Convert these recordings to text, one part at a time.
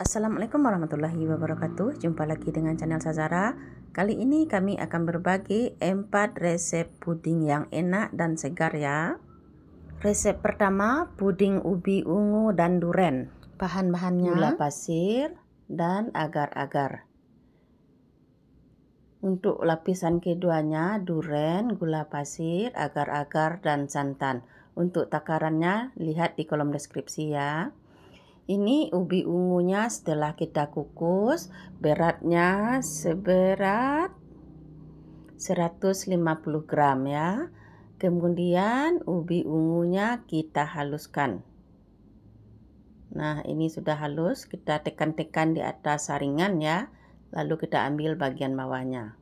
Assalamualaikum warahmatullahi wabarakatuh. Jumpa lagi dengan channel Sazara. Kali ini kami akan berbagi 4 resep puding yang enak dan segar ya. Resep pertama, puding ubi ungu dan duren. Bahan-bahannya gula pasir dan agar-agar. Untuk lapisan keduanya, duren, gula pasir, agar-agar, dan santan. Untuk takarannya lihat di kolom deskripsi ya. Ini ubi ungunya setelah kita kukus, beratnya seberat 150 gram ya. Kemudian ubi ungunya kita haluskan. Nah, ini sudah halus, kita tekan-tekan di atas saringan ya. Lalu kita ambil bagian bawahnya.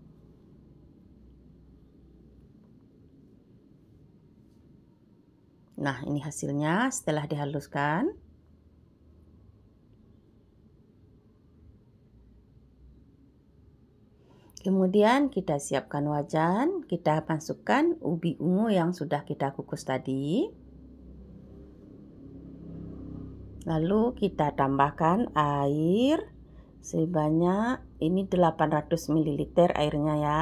Nah, ini hasilnya setelah dihaluskan. Kemudian kita siapkan wajan, kita masukkan ubi ungu yang sudah kita kukus tadi. Lalu kita tambahkan air sebanyak ini 800 ml airnya ya.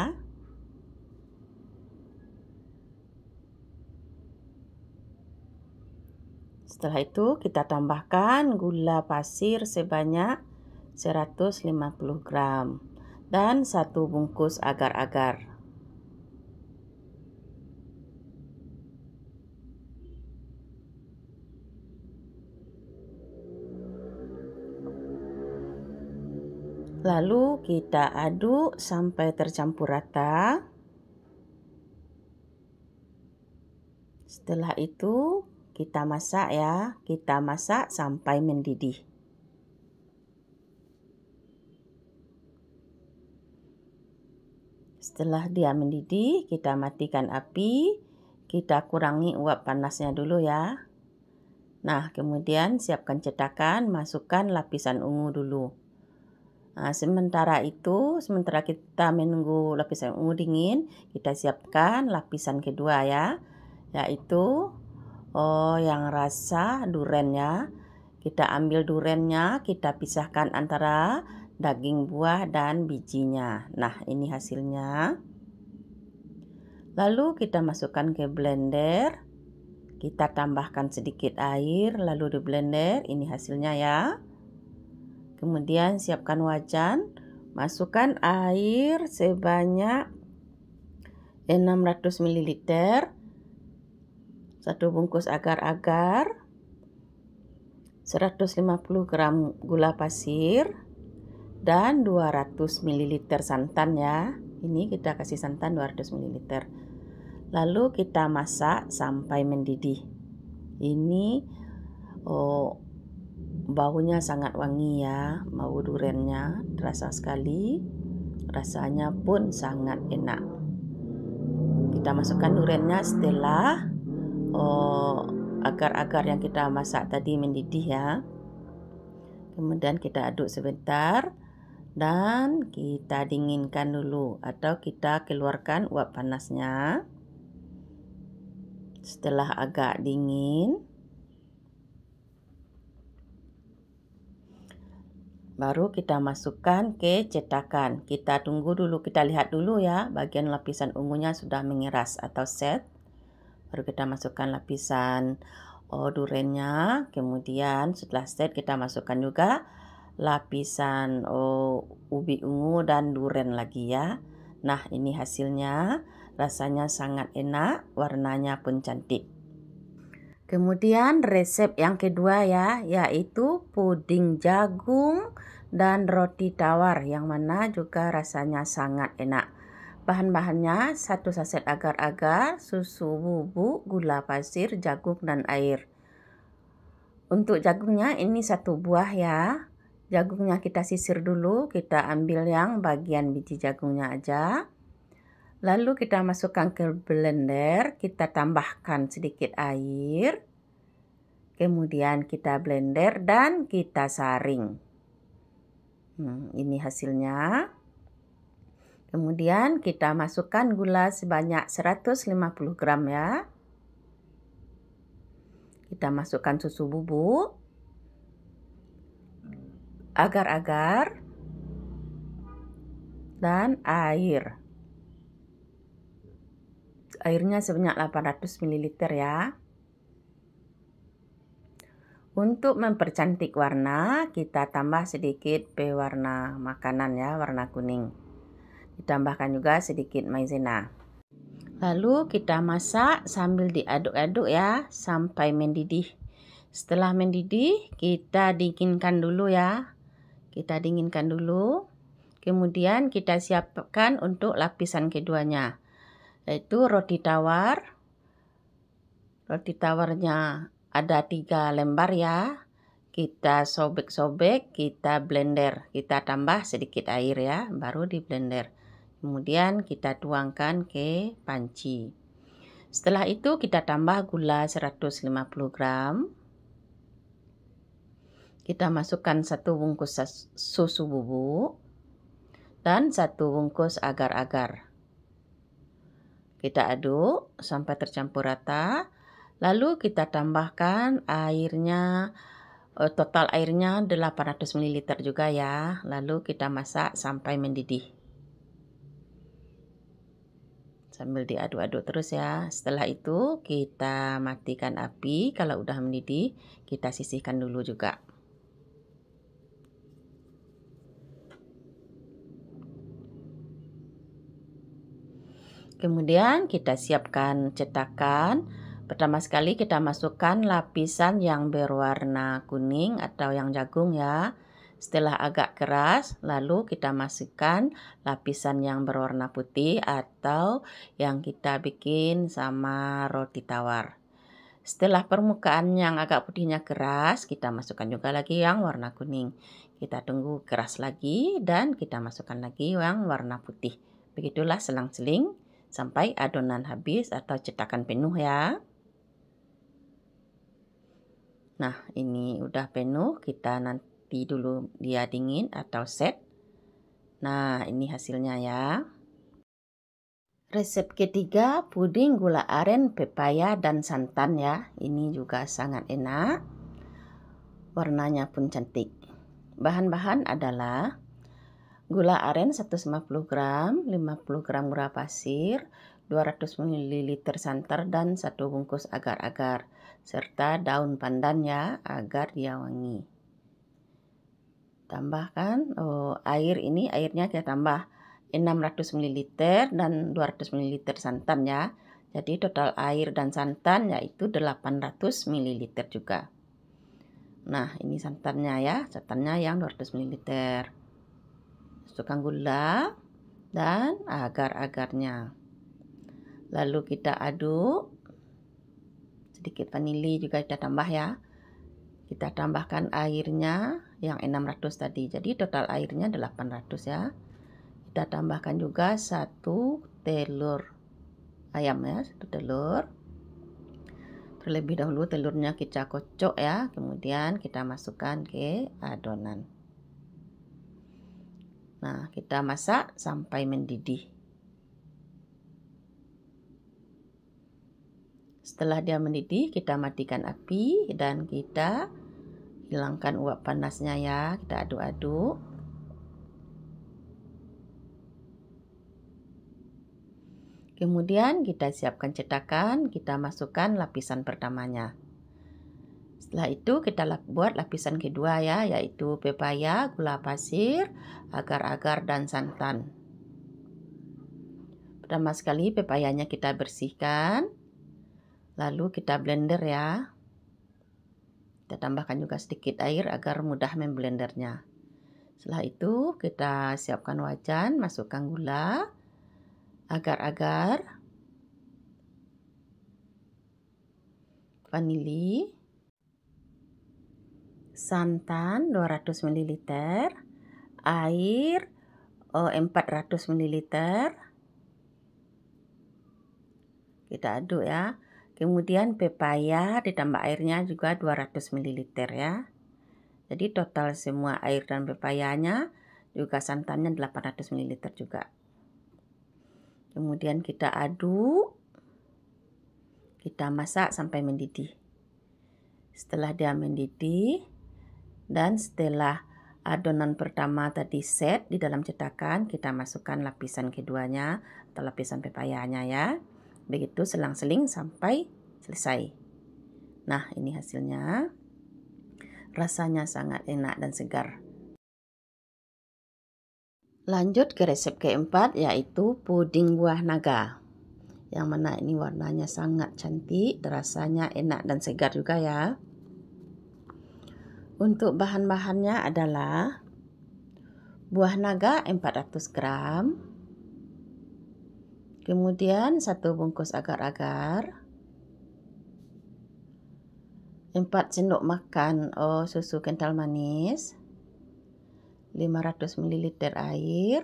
Setelah itu kita tambahkan gula pasir sebanyak 150 gram. Dan 1 bungkus agar-agar. Lalu kita aduk sampai tercampur rata. Setelah itu kita masak ya, kita masak sampai mendidih. Setelah dia mendidih, kita matikan api, kita kurangi uap panasnya dulu ya. Nah, kemudian siapkan cetakan, masukkan lapisan ungu dulu. Nah, sementara kita menunggu lapisan ungu dingin, kita siapkan lapisan kedua ya, yaitu yang rasa duren ya. Kita ambil durennya, kita pisahkan antara daging buah dan bijinya. Nah, ini hasilnya. Lalu kita masukkan ke blender. Kita tambahkan sedikit air, lalu di blender. Ini hasilnya ya. Kemudian siapkan wajan. Masukkan air sebanyak 600 ml. 1 bungkus agar-agar. 150 gram gula pasir dan 200 ml santan ya. Ini kita kasih santan 200 ml. Lalu kita masak sampai mendidih. Ini baunya sangat wangi ya, bau durennya terasa sekali. Rasanya pun sangat enak. Kita masukkan durennya setelah agar-agar yang kita masak tadi mendidih ya. Kemudian kita aduk sebentar dan kita dinginkan dulu atau kita keluarkan uap panasnya. Setelah agak dingin, baru kita masukkan ke cetakan. Kita tunggu dulu, kita lihat dulu ya, bagian lapisan ungunya sudah mengeras atau set. Baru kita masukkan lapisan durennya. Kemudian setelah set kita masukkan juga lapisan ubi ungu dan duren lagi ya. Nah, ini hasilnya. Rasanya sangat enak, warnanya pun cantik. Kemudian resep yang kedua ya, yaitu puding jagung dan roti tawar, yang mana juga rasanya sangat enak. Bahan-bahannya 1 saset agar-agar, susu bubuk, gula pasir, jagung, dan air. Untuk jagungnya ini 1 buah ya. Jagungnya kita sisir dulu, kita ambil yang bagian biji jagungnya aja. Lalu kita masukkan ke blender, kita tambahkan sedikit air. Kemudian kita blender dan kita saring. Ini hasilnya. Kemudian kita masukkan gula sebanyak 150 gram ya. Kita masukkan susu bubuk, agar-agar, dan air. Airnya sebanyak 800 ml ya. Untuk mempercantik warna, kita tambah sedikit pewarna makanan ya, warna kuning. Ditambahkan juga sedikit maizena. Lalu kita masak sambil diaduk-aduk ya, sampai mendidih. Setelah mendidih, kita dinginkan dulu ya. Kita dinginkan dulu. Kemudian kita siapkan untuk lapisan keduanya, yaitu roti tawar. Roti tawarnya ada 3 lembar ya. Kita sobek-sobek, kita blender. Kita tambah sedikit air ya, baru di blender. Kemudian kita tuangkan ke panci. Setelah itu kita tambah gula 150 gram. Kita masukkan 1 bungkus susu bubuk dan 1 bungkus agar-agar. Kita aduk sampai tercampur rata. Lalu kita tambahkan airnya, total airnya 800 ml juga ya. Lalu kita masak sampai mendidih. Sambil diaduk-aduk terus ya. Setelah itu kita matikan api. Kalau udah mendidih, kita sisihkan dulu juga. Kemudian kita siapkan cetakan. Pertama sekali kita masukkan lapisan yang berwarna kuning atau yang jagung ya. Setelah agak keras, lalu kita masukkan lapisan yang berwarna putih atau yang kita bikin sama roti tawar. Setelah permukaan yang agak putihnya keras, kita masukkan juga lagi yang warna kuning. Kita tunggu keras lagi dan kita masukkan lagi yang warna putih. Begitulah selang-seling sampai adonan habis atau cetakan penuh ya. Nah, ini udah penuh, kita nanti dulu dia dingin atau set. Nah, ini hasilnya ya. Resep ketiga, puding gula aren, pepaya, dan santan ya. Ini juga sangat enak. Warnanya pun cantik. Bahan-bahan adalah gula aren 150 gram, 50 gram gula pasir, 200 ml santan, dan 1 bungkus agar-agar, serta daun pandan ya, agar dia wangi. Tambahkan air, ini airnya kita tambah 600 ml dan 200 ml santan ya. Jadi total air dan santan yaitu 800 ml juga. Nah, ini santannya ya, santannya yang 200 ml. Masukkan gula dan agar-agarnya. Lalu kita aduk. Sedikit vanili juga kita tambah ya. Kita tambahkan airnya yang 600 tadi. Jadi total airnya 800 ya. Kita tambahkan juga 1 telur ayam ya, 1 telur. Terlebih dahulu telurnya kita kocok ya. Kemudian kita masukkan ke adonan. Nah, kita masak sampai mendidih. Setelah dia mendidih, kita matikan api dan kita hilangkan uap panasnya ya. Kita aduk-aduk. Kemudian kita siapkan cetakan, kita masukkan lapisan pertamanya. Setelah itu kita buat lapisan kedua ya, yaitu pepaya, gula pasir, agar-agar, dan santan. Pertama sekali pepayanya kita bersihkan. Lalu kita blender ya. Kita tambahkan juga sedikit air agar mudah memblendernya. Setelah itu kita siapkan wajan, masukkan gula, agar-agar, vanili, santan 200 ml, air 400 ml. Kita aduk ya. Kemudian pepaya ditambah airnya juga 200 ml ya. Jadi total semua air dan pepayanya juga santannya 800 ml juga. Kemudian kita aduk. Kita masak sampai mendidih. Setelah dia mendidih dan setelah adonan pertama tadi set di dalam cetakan, kita masukkan lapisan keduanya atau lapisan pepayanya ya. Begitu selang-seling sampai selesai. Nah, ini hasilnya. Rasanya sangat enak dan segar. Lanjut ke resep keempat, yaitu puding buah naga. Yang mana ini warnanya sangat cantik, rasanya enak dan segar juga ya. Untuk bahan-bahannya adalah buah naga 400 gram, kemudian 1 bungkus agar-agar, 4 sendok makan susu kental manis, 500 ml air,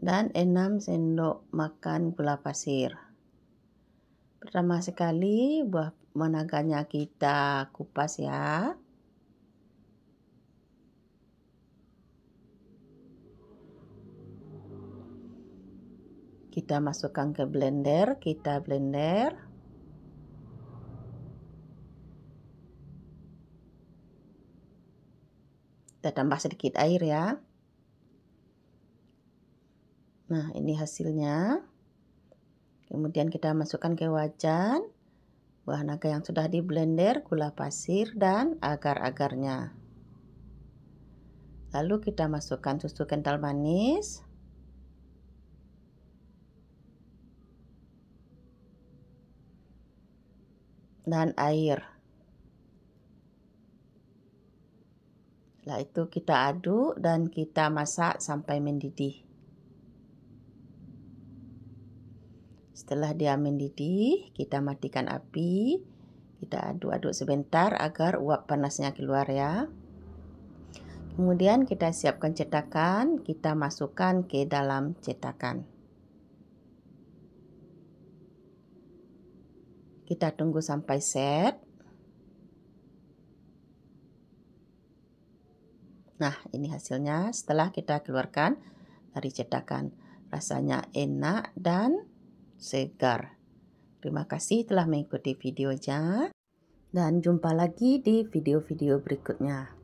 dan 6 sendok makan gula pasir. Pertama sekali buah naganya kita kupas ya. Kita masukkan ke blender, kita blender. Kita tambah sedikit air ya. Nah, ini hasilnya. Kemudian kita masukkan ke wajan buah naga yang sudah di blender, gula pasir, dan agar-agarnya. Lalu kita masukkan susu kental manis. Dan air. Setelah itu kita aduk dan kita masak sampai mendidih. Setelah dia mendidih, kita matikan api. Kita aduk-aduk sebentar agar uap panasnya keluar ya. Kemudian kita siapkan cetakan, kita masukkan ke dalam cetakan. Kita tunggu sampai set. Nah, ini hasilnya setelah kita keluarkan dari cetakan. Rasanya enak dan segar. Terima kasih telah mengikuti videonya. Dan jumpa lagi di video-video berikutnya.